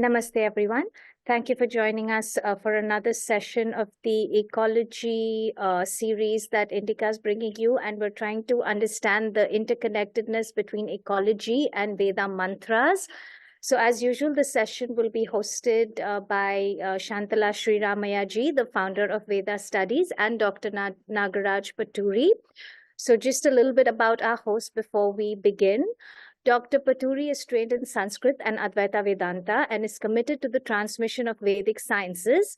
Namaste, everyone. Thank you for joining us for another session of the Ecology series that Indica is bringing you. And we're trying to understand the interconnectedness between ecology and Veda mantras. So as usual, the session will be hosted by Shantala Sriramiah ji, the founder of Veda Studies, and Dr. Nagaraj Paturi. So just a little bit about our host before we begin. Dr. Paturi is trained in Sanskrit and Advaita Vedanta and is committed to the transmission of Vedic sciences.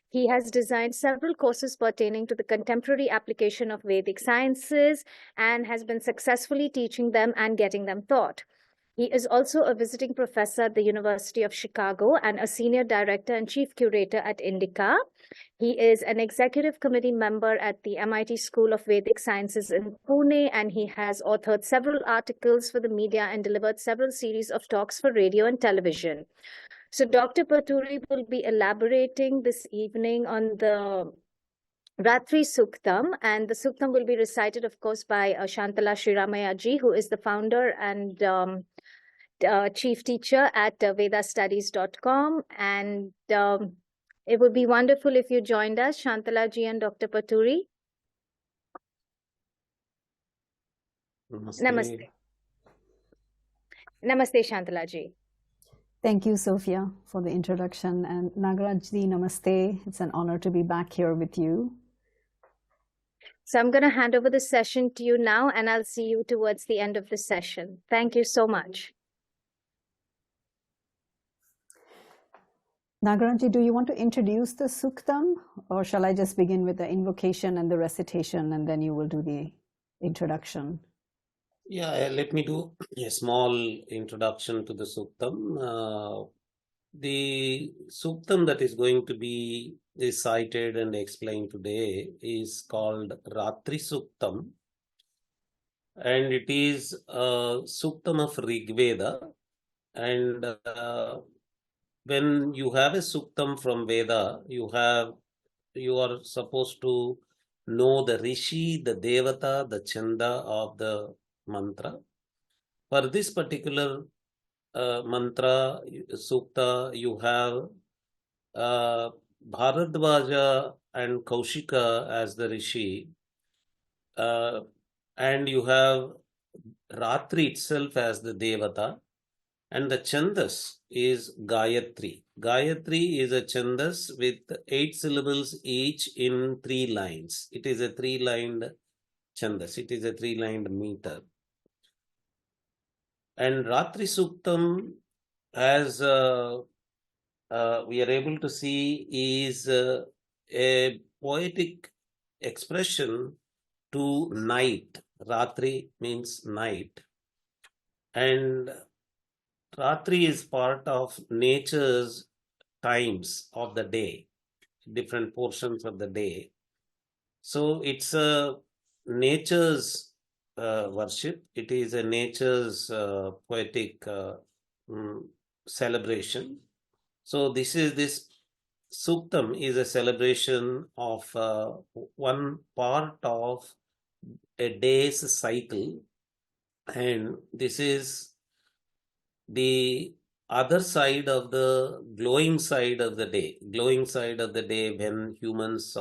He has designed several courses pertaining to the contemporary application of Vedic sciences and has been successfully teaching them and getting them taught. He is also a visiting professor at the University of Chicago and a senior director and chief curator at Indica. He is an executive committee member at the MIT School of Vedic Sciences in Pune, and he has authored several articles for the media and delivered several series of talks for radio and television. So Dr. Paturi will be elaborating this evening on the Ratri Suktam, and the Suktam will be recited, of course, by Shantala Sriramiah ji, who is the founder and chief teacher at vedastudies.com. And it would be wonderful if you joined us, Shantala ji and Dr. Paturi. Namaste. Namaste. Namaste, Shantala ji. Thank you, Sophia, for the introduction. And Nagaraj ji, namaste. It's an honor to be back here with you. So I'm going to hand over the session to you now, and I'll see you towards the end of the session. Thank you so much. Nagaraj, do you want to introduce the Suktam, or shall I just begin with the invocation and the recitation, and then you will do the introduction? Yeah, let me do a small introduction to the Suktam. The Suktam that is going to be recited and explained today is called Ratri Suktam, and it is a Suktam of Rig Veda. And when you have a Suktam from Veda, you are supposed to know the Rishi, the Devata, the Chanda of the mantra. For this particular mantra, Sukta, you have Bharadvaja and Kaushika as the Rishi, and you have Ratri itself as the Devata, and the Chandas is Gayatri. Gayatri is a Chandas with 8 syllables each in 3 lines. It is a 3-lined Chandas. It is a 3-lined meter. And Ratri Suktam, as we are able to see, is a poetic expression to night. Ratri means night. And Ratri is part of nature's times of the day, different portions of the day. So it's a nature's worship. It is a nature's poetic celebration. So this Suktam is a celebration of one part of a day's cycle, and this is the other side of the glowing side of the day. Glowing side of the day when humans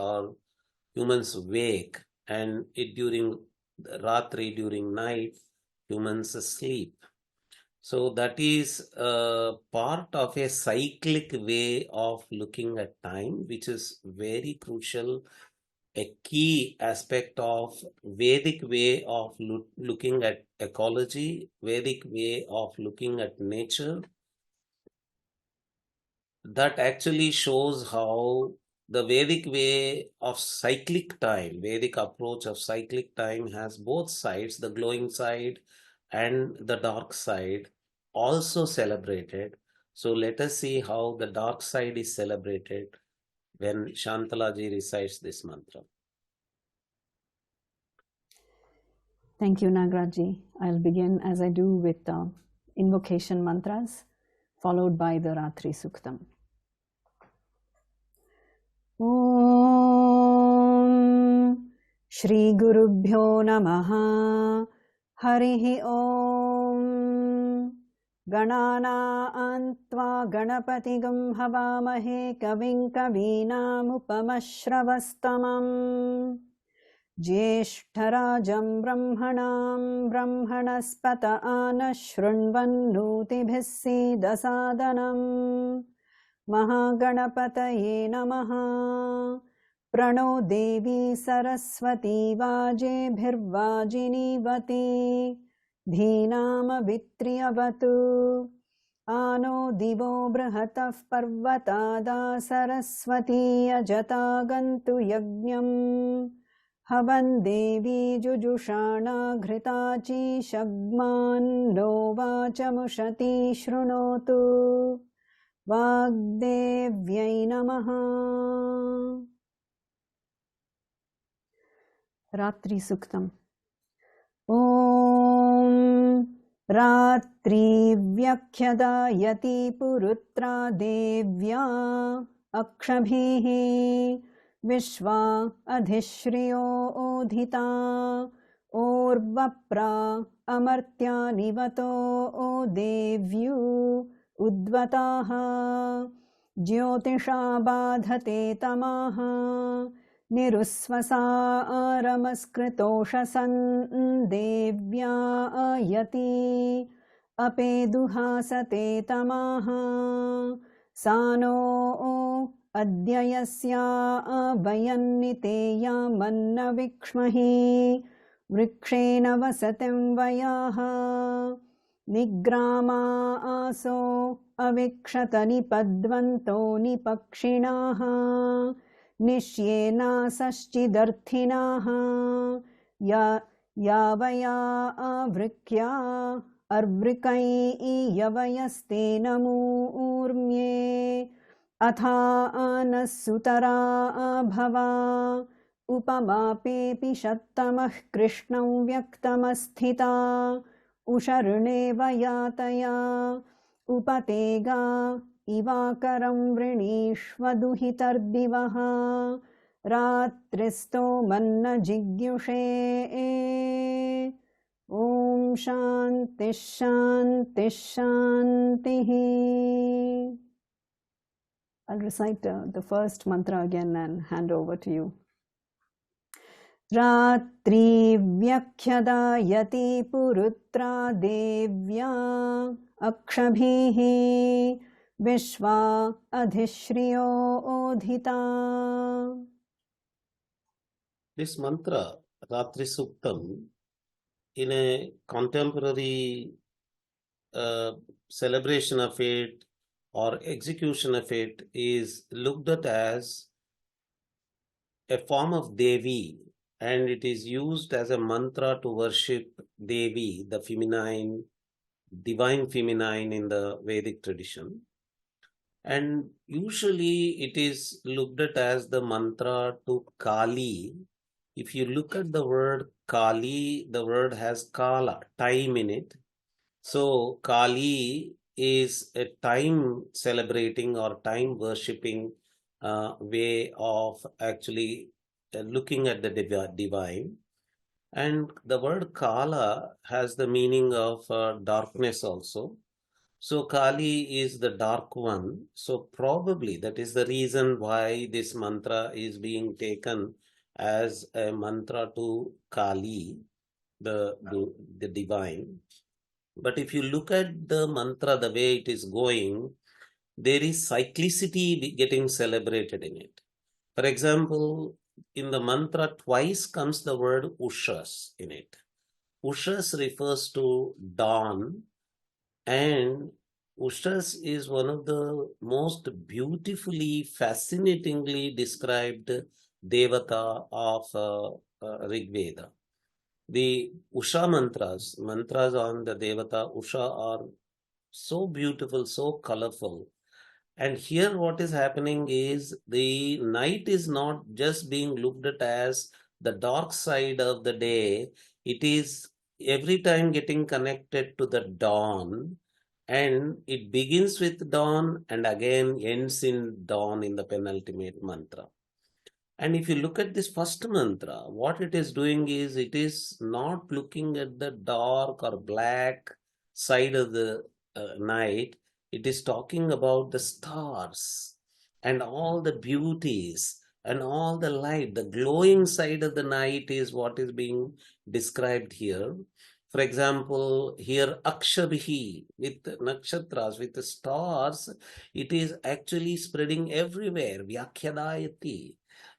wake, and during Ratri, during night, humans sleep. So that is part of a cyclic way of looking at time, which is very crucial, a key aspect of Vedic way of looking at ecology, Vedic way of looking at nature. That actually shows how the Vedic way of cyclic time, Vedic approach of cyclic time has both sides, the glowing side and the dark side, also celebrated. So let us see how the dark side is celebrated when Shantala ji recites this mantra. Thank you, Nagaraj. I'll begin as I do with the invocation mantras, followed by the Ratri Suktam. Om Shri Gurubhyo Namaha Harihi Om गणानान्त्वा गणपतिगं हवामहे कविं कवीनामुपमश्रवस्तमम् ज्येष्ठराजं ब्रह्मणां ब्रह्मणस्पत आनः शृण्वन्नोतिभिः सीदसादनम् महागणपतये नमः। प्रणो देवी सरस्वती वाजेभिर्वाजिनीवती धीनामवित्र्यवतु आनो दिवो बृहतः पर्वतादा सरस्वती अजतागन्तु यज्ञम् हवन् देवी जुजुषाणा घृताचीशग्मान्नो वाचमुषती शृणोतु वाग्देव्यै नमः। रात्रि सुक्तम्। ॐ रात्रिव्यख्यदायति पुरुत्रा देव्या अक्षभिः विश्वा अधिश्रियो ओधिता ओर्वप्रा अमर्त्या निवतो देव्यू उद्वताः ज्योतिषा बाधते तमाः निरुस्वसारमस्कृतोषसन् देव्या यति अपेदुहासते तमाः सानो अद्य यस्या वयन्नितेया मन्न विक्ष्महि वृक्षेण वसतिं वयाः निग्रामा आसो अविक्षत निपद्वन्तो निपक्षिणाः निश्येनासश्चिदर्थिनाः यावया आवृक्या अर्वृकैयवयस्तेन मूर्म्ये अथा नः सुतरा भवा उपमापेऽपि शत्तमः कृष्णं व्यक्तमस्थिता उशर्णेव यातया उपतेगा इवाकरं वृणीष्वदुहितर्दिवः रात्रिस्तोमन्न जिज्ञुषे ॐ शान्तिः शान्तिः शान्तिः। I'll recite the first mantra again and hand over to you. Ratri vyakhyadayati purutra devya akshabhihi vishva adhishriyo odhita. This mantra, Ratri Suktam, in a contemporary celebration of it or execution of it, is looked at as a form of Devi, and it is used as a mantra to worship Devi, the feminine, divine feminine in the Vedic tradition. And usually it is looked at as the mantra to Kali. If you look at the word Kali, the word has Kala, time in it. So Kali is a time celebrating or time worshipping way of actually looking at the divine. And the word Kala has the meaning of darkness also. So Kali is the dark one. So probably that is the reason why this mantra is being taken as a mantra to Kali, the divine. But if you look at the mantra, the way it is going, there is cyclicity getting celebrated in it. For example, in the mantra, twice comes the word Ushas in it. Ushas refers to dawn, and Ushas is one of the most beautifully, fascinatingly described Devata of Rig Veda. The Usha mantras on the Devata Usha are so beautiful, so colorful. And here what is happening is the night is not just being looked at as the dark side of the day. It is every time getting connected to the dawn, and it begins with dawn and again ends in dawn in the penultimate mantra. And if you look at this first mantra, what it is doing is it is not looking at the dark or black side of the night, it is talking about the stars and all the beauties and all the light. The glowing side of the night is what is being described here. For example, here Akshabhi with nakshatras, with the stars, it is actually spreading everywhere. Vyakhyadayati.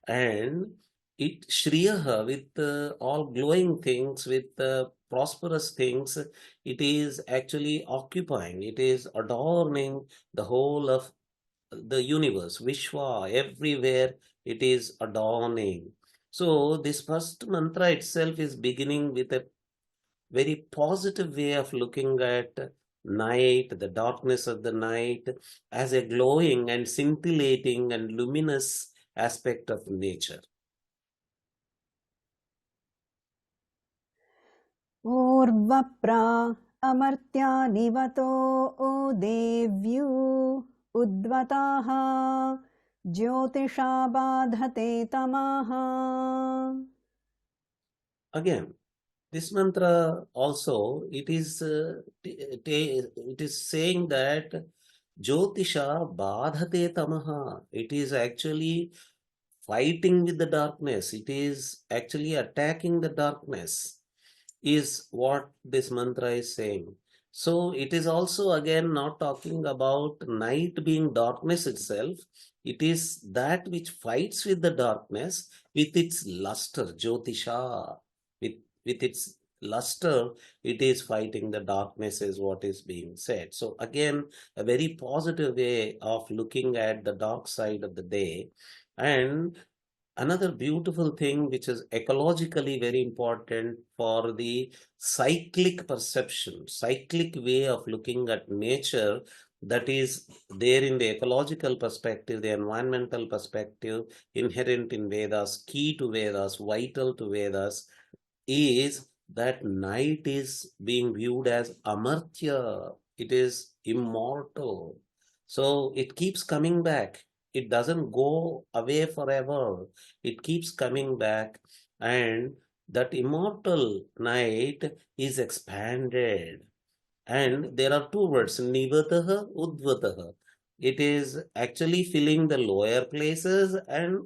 And it Shriyaha with all glowing things, with prosperous things, it is actually occupying, it is adorning the whole of the universe, Vishwa, everywhere it is adorning. So this first mantra itself is beginning with a very positive way of looking at night, the darkness of the night, as a glowing and scintillating and luminous aspect of nature. ऊर्वप्रा Amartya निवतो देव्यू उद्वताः ज्योतिषा बाधते तमाः. Again, this mantra also, it is saying that Jyotisha badhate tamaha. It is actually fighting with the darkness. It is actually attacking the darkness, is what this mantra is saying. So it is also again not talking about night being darkness itself. It is that which fights with the darkness with its luster, Jyotisha. With, with its luster, it is fighting the darkness, is what is being said. So again, a very positive way of looking at the dark side of the day. And another beautiful thing which is ecologically very important for the cyclic perception, cyclic way of looking at nature, that is there in the ecological perspective, the environmental perspective, inherent in Vedas, key to Vedas, vital to Vedas, is that night is being viewed as amartya. It is immortal. So it keeps coming back. It doesn't go away forever. It keeps coming back. And that immortal night is expanded. And there are two words, nivataha, udvataha. It is actually filling the lower places and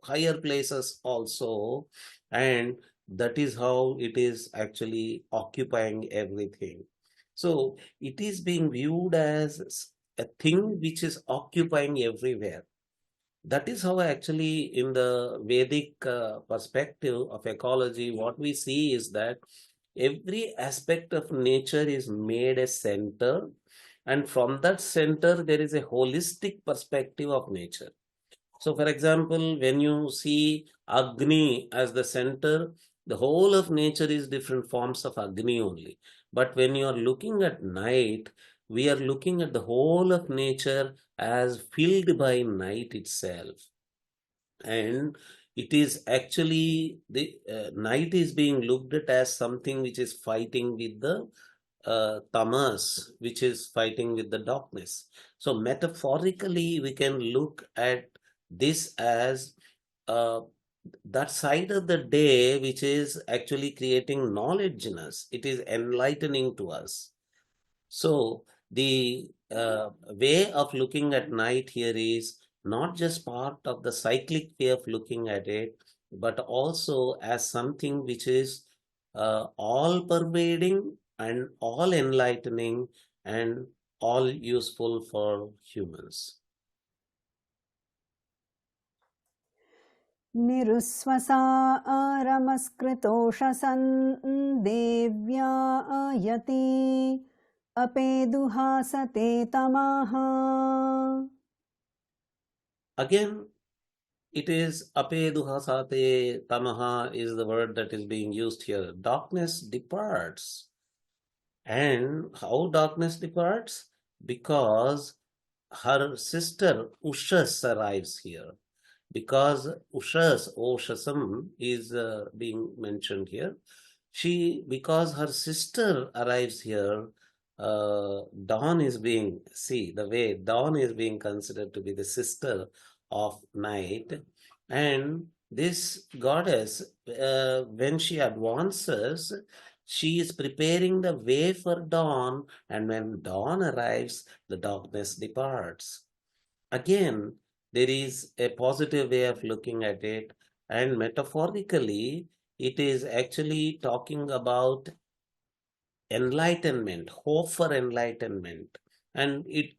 higher places also. And that is how it is actually occupying everything. So it is being viewed as a thing which is occupying everywhere. That is how actually in the Vedic perspective of ecology, what we see is that every aspect of nature is made a center, and from that center there is a holistic perspective of nature. So for example, when you see Agni as the center, the whole of nature is different forms of Agni only. But when you are looking at night, we are looking at the whole of nature as filled by night itself. And it is actually the night is being looked at as something which is fighting with the tamas, which is fighting with the darkness. So metaphorically, we can look at this as uh, that side of the day which is actually creating knowledge in us. It is enlightening to us. So the way of looking at night here is not just part of the cyclic way of looking at it, but also as something which is all pervading and all enlightening and all useful for humans. निरुस्वसा रमस्कृतोषसन् देव्या यति अपेदुहासते तमाः. Again, it is apeduhasate tamaha is the word that is being used here. Darkness departs. And how darkness departs? Because her sister Ushas arrives here. Because Ushas, Oshasam is being mentioned here. Because her sister arrives here, dawn is being, see the way dawn is being considered to be the sister of night. And this goddess, when she advances, She is preparing the way for dawn, and when dawn arrives, the darkness departs. Again, there is a positive way of looking at it, and metaphorically, it is actually talking about enlightenment, hope for enlightenment, and it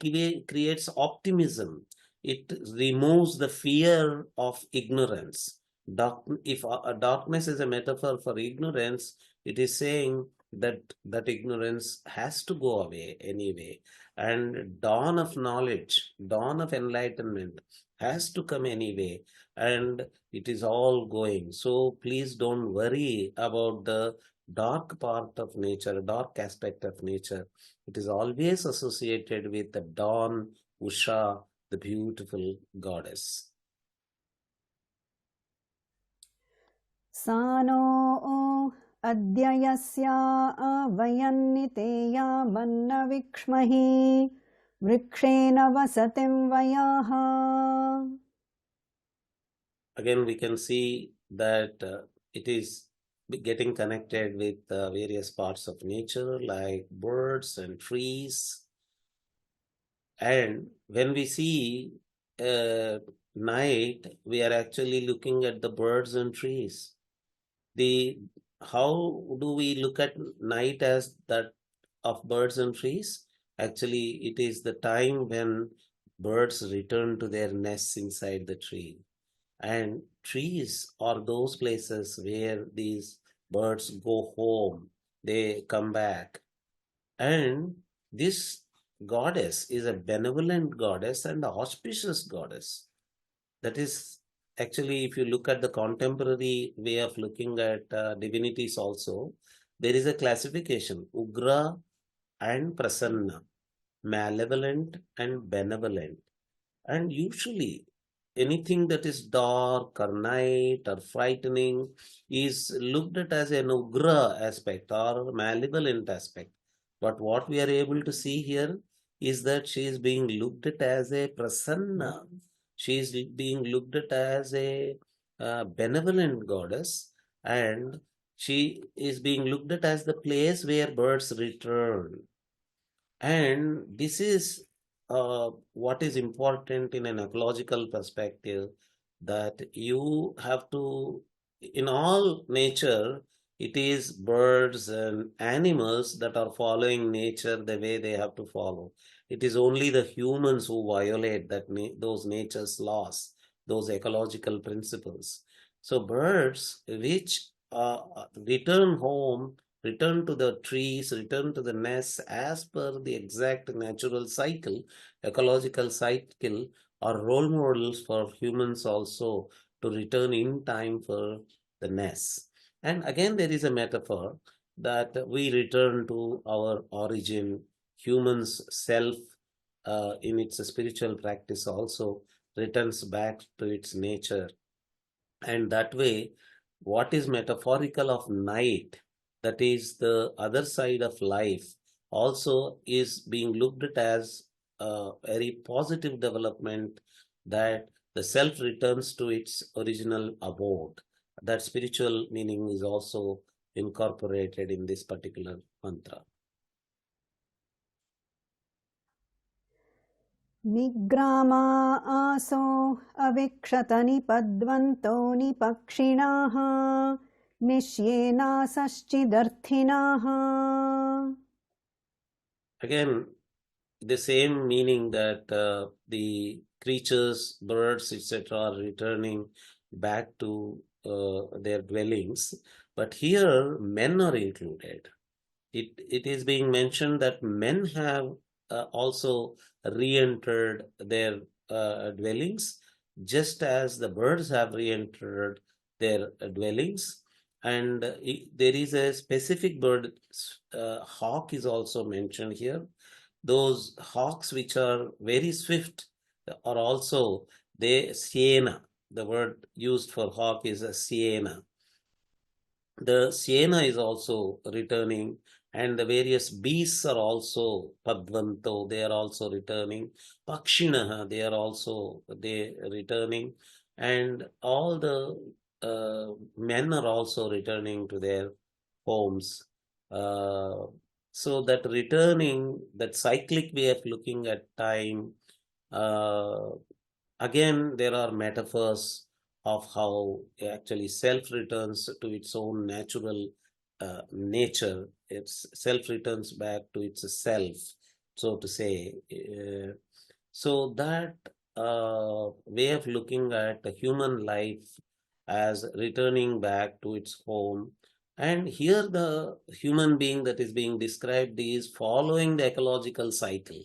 creates optimism. It removes the fear of ignorance. If darkness is a metaphor for ignorance, it is saying that that ignorance has to go away anyway, and dawn of knowledge, dawn of enlightenment has to come anyway, and it is all going. So please don't worry about the dark part of nature, dark aspect of nature. It is always associated with the dawn, Usha, the beautiful goddess. Sano adya yasya vayanniteya manna vikshmahi vrikshena vasatim vayaha. Again, we can see that it is getting connected with various parts of nature like birds and trees. And when we see night, we are actually looking at the birds and trees. The how do we look at night as that of birds and trees? Actually, it is the time when birds return to their nests inside the tree. And trees are those places where these birds go home, they come back. And this goddess is a benevolent goddess and auspicious goddess. That is actually, if you look at the contemporary way of looking at divinities also, there is a classification, Ugra and Prasanna, malevolent and benevolent. And usually, anything that is dark or night or frightening is looked at as an Ugra aspect or malevolent aspect. But what we are able to see here is that she is being looked at as a Prasanna. She is being looked at as a benevolent goddess, and she is being looked at as the place where birds return. And this is what is important in an ecological perspective, that you have to, in all nature, it is birds and animals that are following nature the way they have to follow. It is only the humans who violate those nature's laws, those ecological principles. So birds which return home, return to the trees, return to the nests as per the exact natural cycle, ecological cycle, are role models for humans also to return in time for the nests. And again, there is a metaphor that we return to our origin, humans' self in its spiritual practice also returns back to its nature. And that way, what is metaphorical of night, that is the other side of life, also is being looked at as a very positive development, that the self returns to its original abode. That spiritual meaning is also incorporated in this particular mantra. निग्रामा आसो अविक्षत निपद्वन्तो निपक्षिणाः निश्येनासश्चिदर्थिनाः. Again, the same meaning that the creatures, birds, etc., are returning back to their dwellings. But here, men are included. It is being mentioned that men have also re-entered their dwellings, just as the birds have re-entered their dwellings. And there is a specific bird, hawk is also mentioned here. Those hawks which are very swift are also siena. The word used for hawk is a siena. The siena is also returning, and the various beasts are also padvanto, they are also returning. Pakshinaha, they returning, and all the men are also returning to their homes. So that returning, that cyclic way of looking at time, uh, again, there are metaphors of how actually self returns to its own natural nature. Its self returns back to its self, so to say. So that way of looking at the human life as returning back to its home. And here the human being that is being described is following the ecological cycle.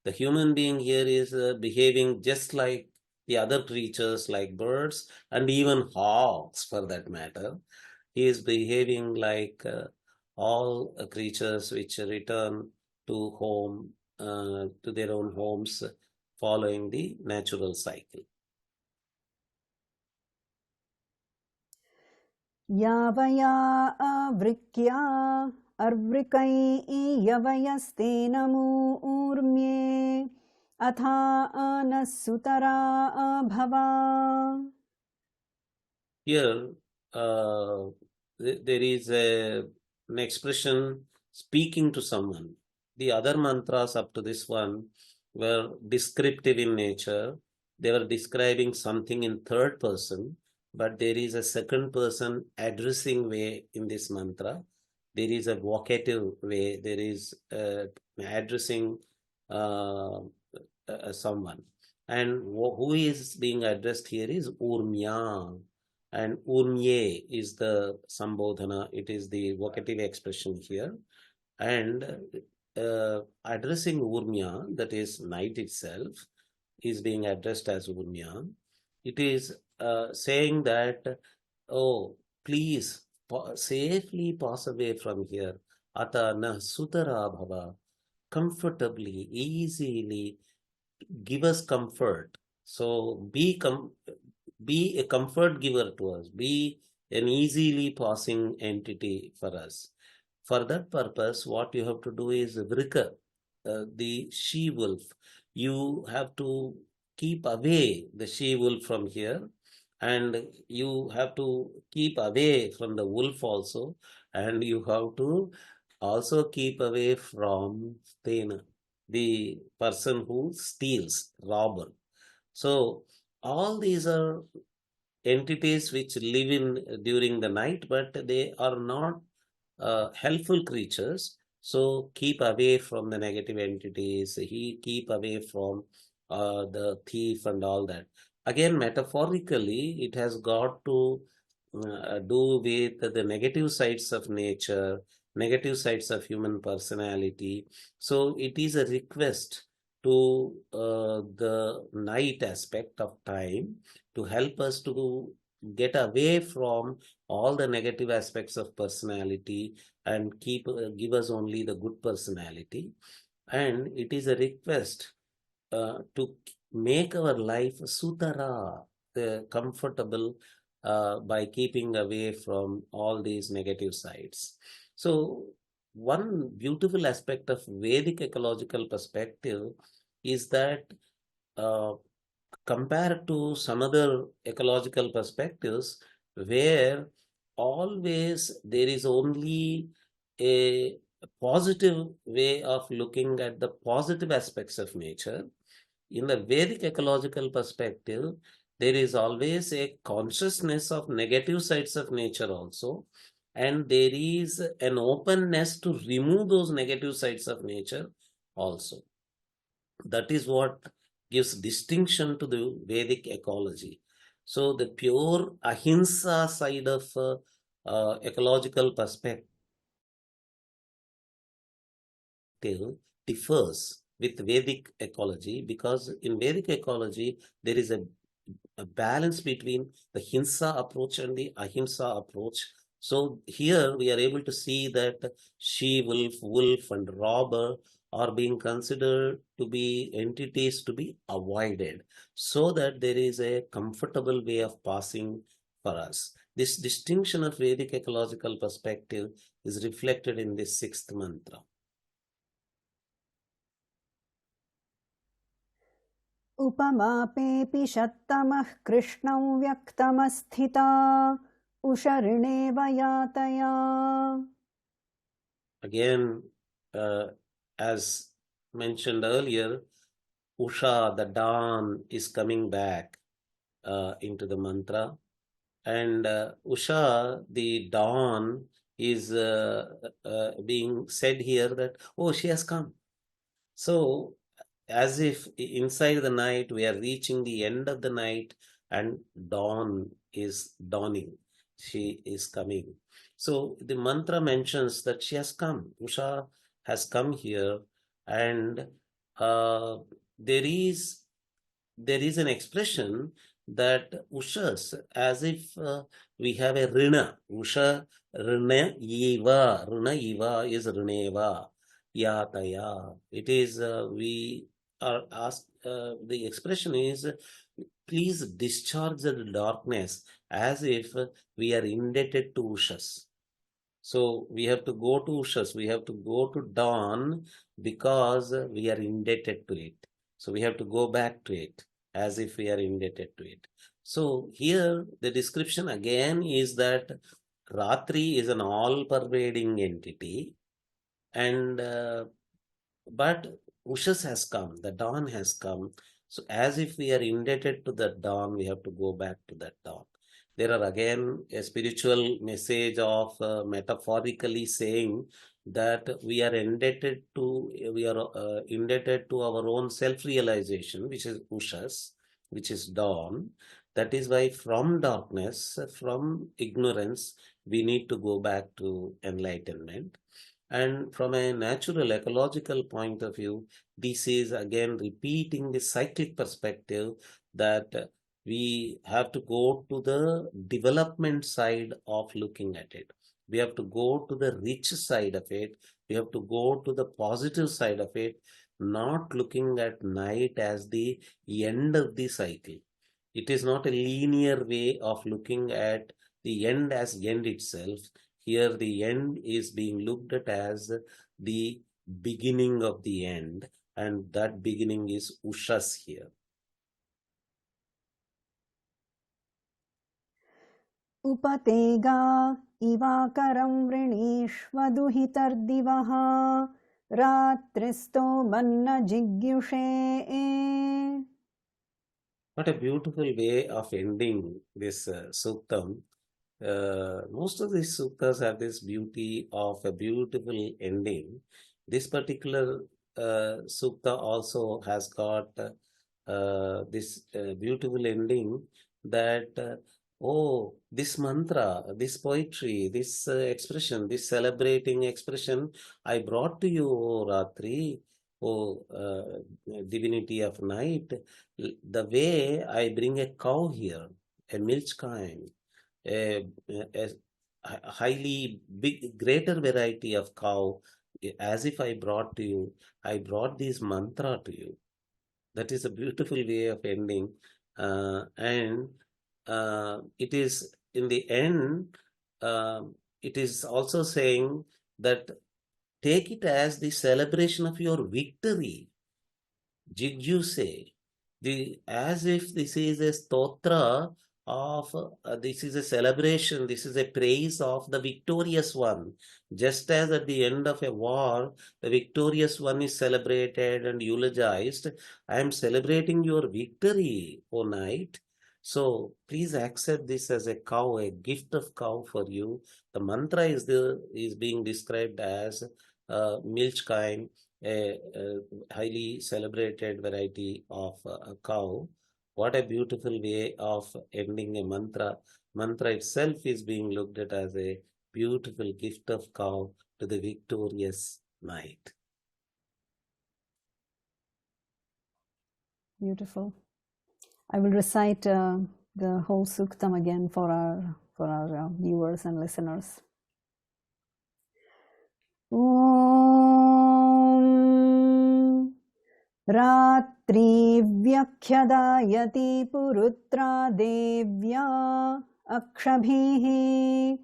The human being here is behaving just like the other creatures, like birds and even hawks for that matter. He is behaving like all creatures which return to home, to their own homes, following the natural cycle. Yavaya avrikya arvrikai yavayastena urmye atha anasutara bhava. Here, there is an expression speaking to someone. The other mantras up to this one were descriptive in nature. They were describing something in third person, but there is a second person addressing way in this mantra. There is a vocative way. There is addressing someone. And who is being addressed here is Urmya. And Urmye is the Sambodhana. It is the vocative expression here. And addressing Urmya, that is night itself, is being addressed as Urmya. It is saying that, oh, please safely pass away from here. Ata na sutara bhava. Comfortably, easily, give us comfort. So be a comfort giver to us. Be an easily passing entity for us. For that purpose, what you have to do is vrika, the she wolf. You have to keep away the she wolf from here, and you have to keep away from the wolf also, and you have to also keep away from Stena, the person who steals, robber. So all these are entities which live in during the night, but they are not helpful creatures. So keep away from the negative entities. He keep away from the thief and all that. Again, metaphorically, it has got to do with the negative sides of nature, negative sides of human personality. So it is a request to the night aspect of time to help us to get away from all the negative aspects of personality and give us only the good personality. And it is a request to make our life sutara, comfortable, by keeping away from all these negative sides. So one beautiful aspect of Vedic ecological perspective is that uh, compared to some other ecological perspectives where always there is only a positive way of looking at the positive aspects of nature, in the Vedic ecological perspective, there is always a consciousness of negative sides of nature also, and there is an openness to remove those negative sides of nature also. That is what gives distinction to the Vedic ecology. So the pure ahimsa side of ecological perspective differs with Vedic ecology, because in Vedic ecology there is a balance between the Hinsa approach and the Ahimsa approach. So here we are able to see that she wolf, wolf, and robber are being considered to be entities to be avoided, so that there is a comfortable way of passing for us. This distinction of Vedic ecological perspective is reflected in this sixth mantra. उपमापेऽपि शत्तमः कृष्णं व्यक्तमस्थिता उषऋणेव यातया. Again, as mentioned earlier, Usha, the dawn, is coming back into the mantra. And Usha, the dawn, is being said here that, oh, she has come. So, as if inside the night we are reaching the end of the night and dawn is dawning. She is coming. So, the mantra mentions that she has come. Usha has come here, and uh, there is an expression that ushas, as if we have a rina. Usha rina eva is rineva yataya. It is we are asked. The expression is, please discharge the darkness, as if we are indebted to ushas. So we have to go to Ushas, we have to go to dawn, because we are indebted to it. So we have to go back to it as if we are indebted to it. So here the description again is that Ratri is an all-pervading entity, and but Ushas has come, the dawn has come. So as if we are indebted to the dawn, we have to go back to that dawn. There are again a spiritual message of metaphorically saying that we are indebted to our own self-realization, which is Ushas, which is dawn. That is why from darkness, from ignorance, we need to go back to enlightenment. And from a natural ecological point of view, this is again repeating the cyclic perspective that we have to go to the development side of looking at it. We have to go to the rich side of it. We have to go to the positive side of it, not looking at night as the end of the cycle. It is not a linear way of looking at the end as end itself. Here, the end is being looked at as the beginning of the end, and that beginning is Ushas here. Upatega ivakaram vrinishvaduhitardivaha ratristo manna jigyushe. What a beautiful way of ending this suktam. Most of these suttas have this beauty of a beautiful ending. This particular sutta also has got this beautiful ending that, oh, this mantra, this poetry, this expression, this celebrating expression, I brought to you, O Ratri, O divinity of night, the way I bring a cow here, a milch kind, a, highly big, greater variety of cow, as if I brought to you, I brought this mantra to you. That is a beautiful way of ending. And it is in the end, it is also saying that take it as the celebration of your victory. Jigyuse, as if this is a stotra of, this is a celebration, this is a praise of the victorious one. Just as at the end of a war, the victorious one is celebrated and eulogized, I am celebrating your victory, O knight. So please accept this as a cow, a gift of cow for you. The mantra is being described as milch kind, a highly celebrated variety of a cow. What a beautiful way of ending a mantra. Mantra itself is being looked at as a beautiful gift of cow to the victorious knight. Beautiful. I will recite the whole suktam again for our viewers and listeners. Om Ratri Vyakhyadayati Purutra Devya Akshabhihi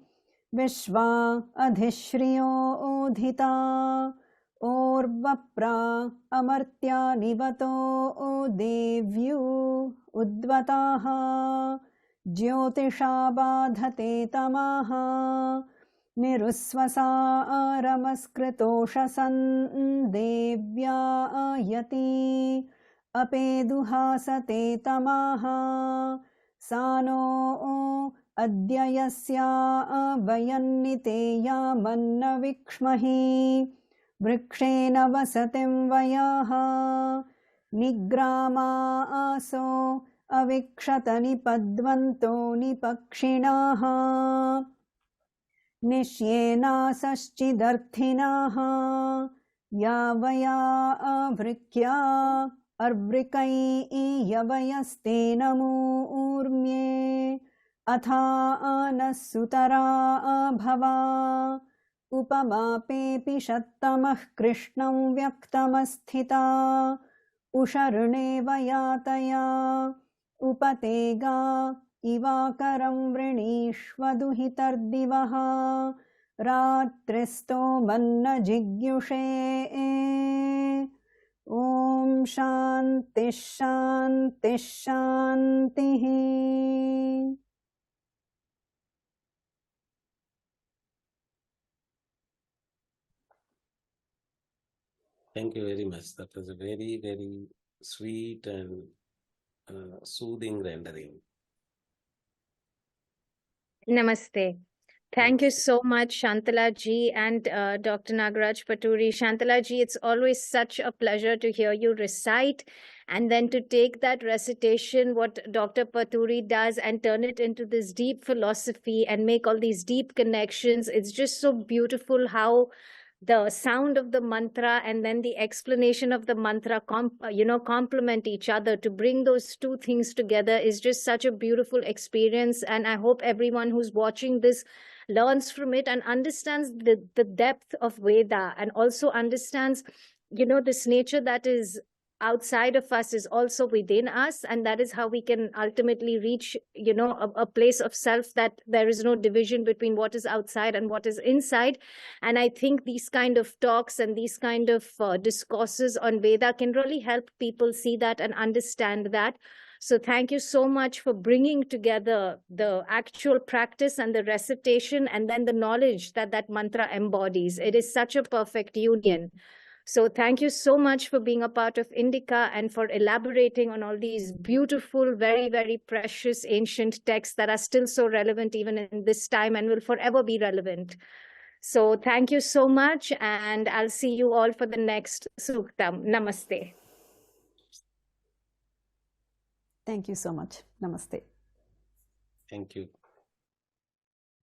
Vishva Adhishriyo Odhita Orvapra Amartya Nivato Devyu Udvataha Jyotisha Badhate Tamaha निरुस्वसारमस्कृतोषसन् देव्यायति अपेदुहासते तमाः सा no अद्य यस्या वयन्नितेयामन्न विक्ष्महि वृक्षेण वसतिं वयाः निग्रामासो अविक्षत निपद्वन्तो निपक्षिणाः निश्येनासश्चिदर्थिनाः यावया वृक्या अर्वृकैयवयस्तेन मूर्म्ये अथा नः सुतरा भवा उपमापेऽपि षत्तमः कृष्णं व्यक्तमस्थिता उषर्णेव यातया उपतेगा इवाकरं वृणीष्वदुहितर्दिवः रात्रिस्तोमन्न जिज्ञुषे ॐ शान्तिः शान्तिः शान्तिः. Thank you very much. That was a very, very sweet and soothing rendering. Namaste. Thank you so much, Shantala ji and Dr. Nagaraj Paturi. Shantala ji, it's always such a pleasure to hear you recite and then to take that recitation, what Dr. Paturi does, and turn it into this deep philosophy and make all these deep connections. It's just so beautiful how the sound of the mantra and then the explanation of the mantra complement each other. To bring those two things together is just such a beautiful experience, and I hope everyone who's watching this learns from it and understands the depth of Veda, and also understands this nature that is outside of us is also within us, and that is how we can ultimately reach a place of self, that there is no division between what is outside and what is inside. And I think these kind of talks and these kind of discourses on Veda can really help people see that and understand that. So thank you so much for bringing together the actual practice and the recitation and then the knowledge that that mantra embodies. It is such a perfect union. So thank you so much for being a part of Indica and for elaborating on all these beautiful, very, very precious ancient texts that are still so relevant even in this time and will forever be relevant. So thank you so much, and I'll see you all for the next Suktam. Namaste. Thank you so much. Namaste. Thank you.